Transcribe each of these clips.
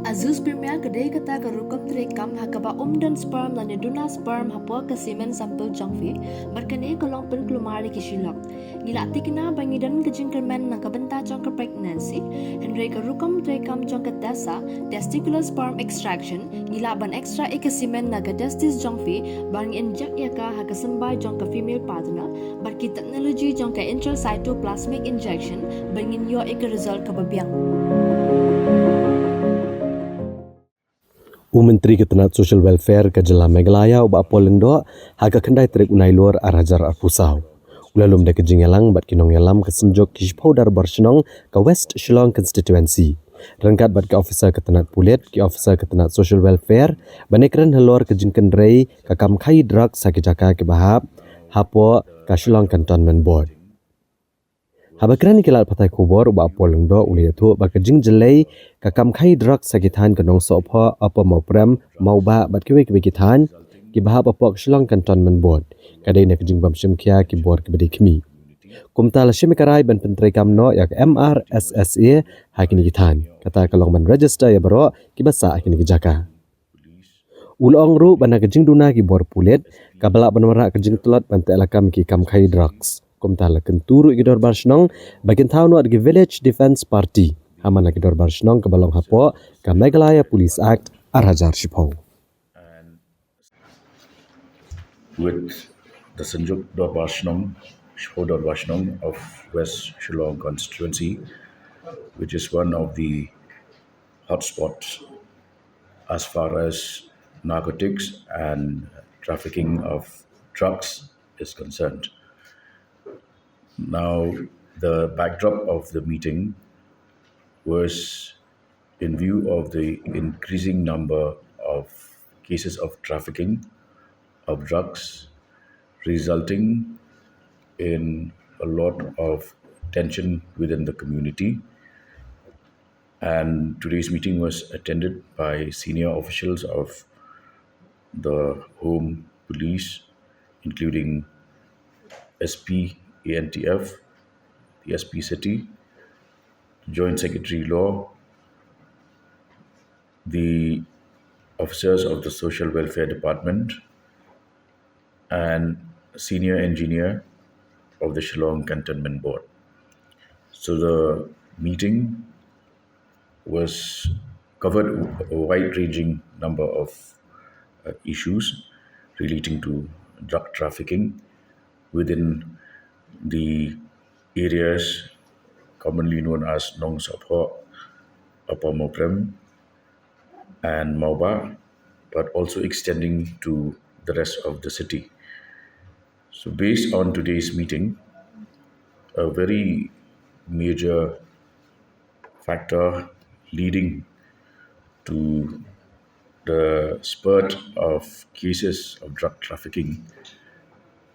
Azus Premier kedai kata kerukum terekam hakaba dan sperm dan neduna sperm hapa ke semen sampel jangfi berkenai kolong pen kelumari ke Shillong. Ngilati kena bangidan ke Jingkynrei nak kebenta jang ke pregnancy, Henry kerukum terekam jang ke tesa testicular sperm extraction ngila ban extra ke semen nak ke testis jangfi bang injek yaka hak sembai jang ke female partner berki teknologi jang ke intracytoplasmic injection bangin yo result ke babiang. Menteri Ketenat Social Welfare ke Jela Meghalaya uba Lyngdoh haga kendai terik unai luar arajar arpusau. Ulalum de ke Jingialang bat kinong yalam ke senjok kishpau Dorbar Shnong ke West Shillong constituency. Rengkat bat ke officer Ketenat Pulit ke officer Ketenat Social Welfare banekran halor ke Jingkynrei ke Khaïi Drok sakijaka ke bahap hapo ke Shillong Cantonment Board. Habakran kilal patai kubor uba Lyngdoh uli tu ba ke Jingkynrei ka Khaïi Drok sakitan ke nong sopha apa mau prem mau ba bat kiwe kitan ki bahap apa Shillong Cantonment Board kadai nak jingbam shimkia ki board ke bedi kmi kumta la shimikarai ban pentrai kamno yak MRSSA hakini kitan kata kalong ban register ya baro ki basa hakini kijaka ulong ru ban ke jingduna ki board pulet kabala ban wara ke jingtelot ban te alakam ki Khaïi Droks kumtala kenturu ki Dorbar Shnong bagian tahu no agi Village Defence Party hamana ki Dorbar Shnong ke balong hapo ka Meghalaya Police Act arajar shipau. With the Sanjuk Dorbar Shnong of West Shillong constituency, which is one of the hotspots as far as narcotics and trafficking of drugs is concerned. Now, the backdrop of the meeting was in view of the increasing number of cases of trafficking of drugs, resulting in a lot of tension within the community. And today's meeting was attended by senior officials of the Home Police, including SP ANTF, the SP City, Joint Secretary Law, the officers of the Social Welfare Department, and senior engineer of the Shillong Cantonment Board. So the meeting was covered a wide-ranging number of issues relating to drug trafficking within the areas commonly known as Nong Sopho, Upper Moprem, and Mauba, but also extending to the rest of the city. So based on today's meeting, a very major factor leading to the spurt of cases of drug trafficking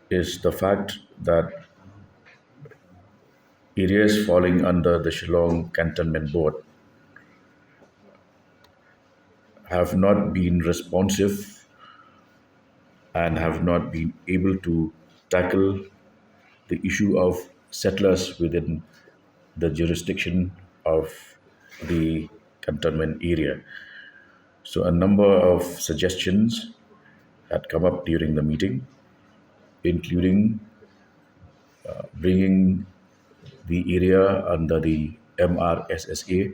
is the fact that areas falling under the Shillong Cantonment Board have not been responsive and have not been able to tackle the issue of settlers within the jurisdiction of the cantonment area. So a number of suggestions had come up during the meeting, including bringing the area under the MRSSA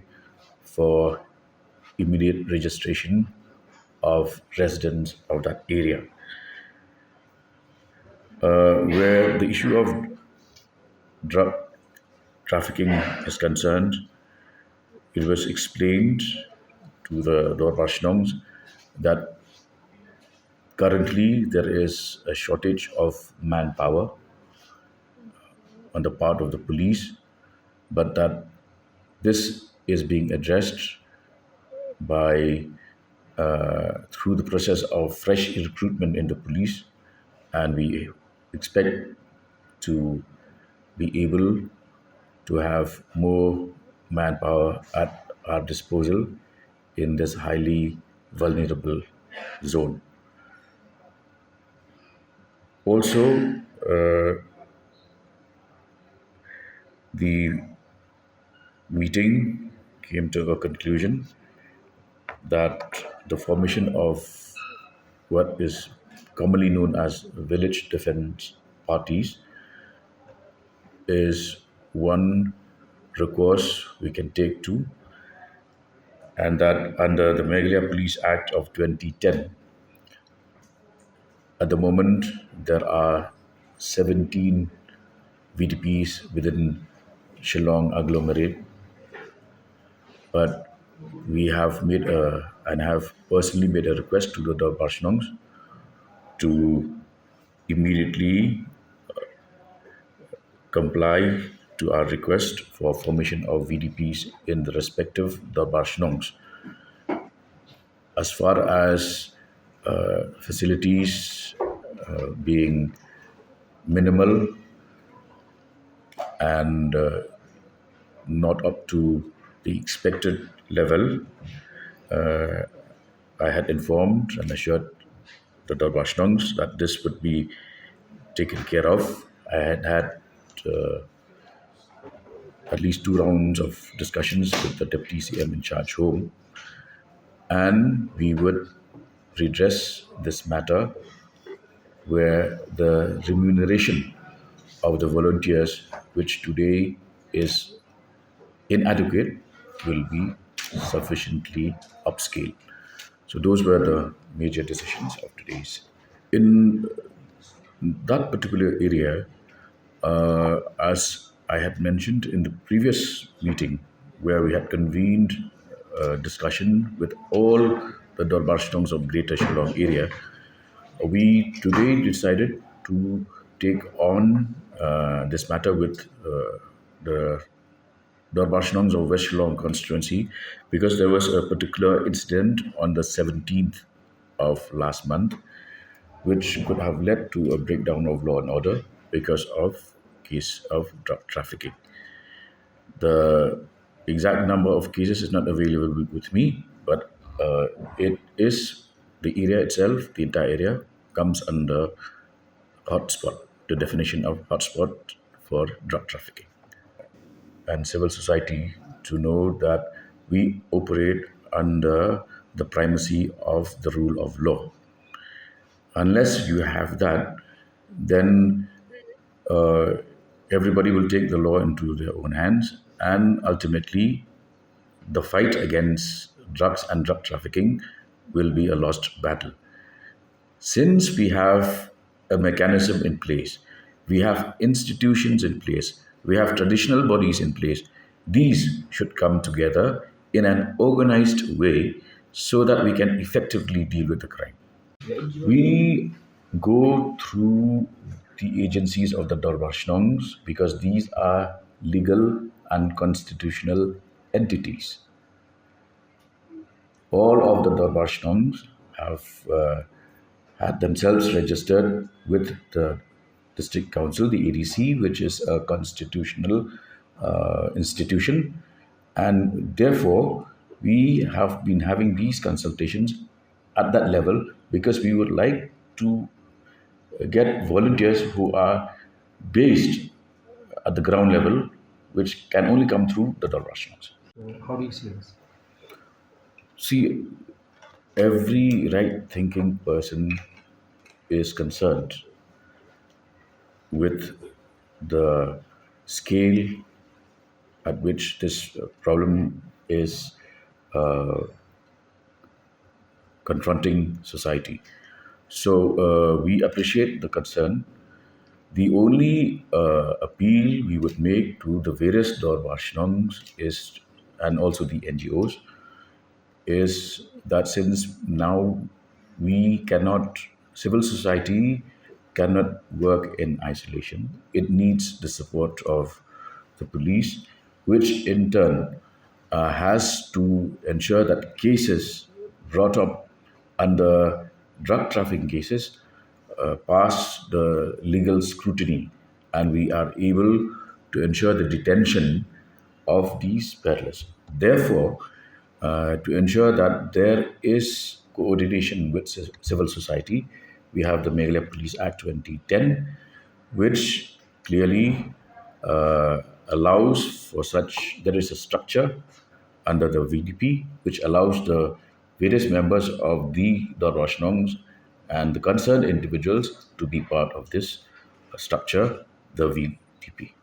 for immediate registration of residents of that area. Where the issue of drug trafficking is concerned, it was explained to the Dorbar Shnongs that currently there is a shortage of manpower on the part of the police, but that this is being addressed by through the process of fresh recruitment in the police, and we expect to be able to have more manpower at our disposal in this highly vulnerable zone. Also, the meeting came to a conclusion that the formation of what is commonly known as village defense parties is one recourse we can take to, and that under the Meghalaya Police Act of 2010, at the moment there are 17 VDPs within Shillong agglomerate, but we have made a and have personally made a request to the Dorbar Shnongs to immediately comply to our request for formation of VDPs in the respective Dorbar Shnongs. As far as facilities being minimal and not up to the expected level, I had informed and assured the Dorbar Shnongs that this would be taken care of. I had had at least 2 rounds of discussions with the Deputy CM in charge home, and we would redress this matter where the remuneration of the volunteers, which today is inadequate, will be sufficiently upscaled. So those were the major decisions of today's. In that particular area, as I had mentioned in the previous meeting, where we had convened a discussion with all the Dorbar Shnongs of Greater Shillong area, we today decided to take on this matter with the Dorbar Shnongs of West Shillong constituency, because there was a particular incident on the 17th of last month which could have led to a breakdown of law and order because of case of drug trafficking. The exact number of cases is not available with me, but it is the area itself, the entire area comes under hotspot, the definition of hotspot for drug trafficking. And civil society to know that we operate under the primacy of the rule of law. Unless you have that, then everybody will take the law into their own hands, and ultimately the fight against drugs and drug trafficking will be a lost battle. Since we have a mechanism in place, we have institutions in place, we have traditional bodies in place, these should come together in an organized way so that we can effectively deal with the crime. We go through the agencies of the Dorbar Shnongs because these are legal and constitutional entities. All of the Dorbar Shnongs have had themselves registered with the District Council, the ADC, which is a constitutional institution, and therefore we have been having these consultations at that level because we would like to get volunteers who are based at the ground level, which can only come through the Dorbar Shnongs. How do you see this? See, every right-thinking person is concerned with the scale at which this problem is confronting society. So we appreciate the concern. The only appeal we would make to the various Dorbar Shnongs is, and also the NGOs, is that since now civil society cannot work in isolation. It needs the support of the police, which in turn has to ensure that cases brought up under drug trafficking cases pass the legal scrutiny, and we are able to ensure the detention of these peddlers. Therefore, to ensure that there is coordination with civil society, we have the Meghalaya Police Act 2010, which clearly allows for such, there is a structure under the VDP which allows the various members of the Dorbar Shnongs and the concerned individuals to be part of this structure, the VTP.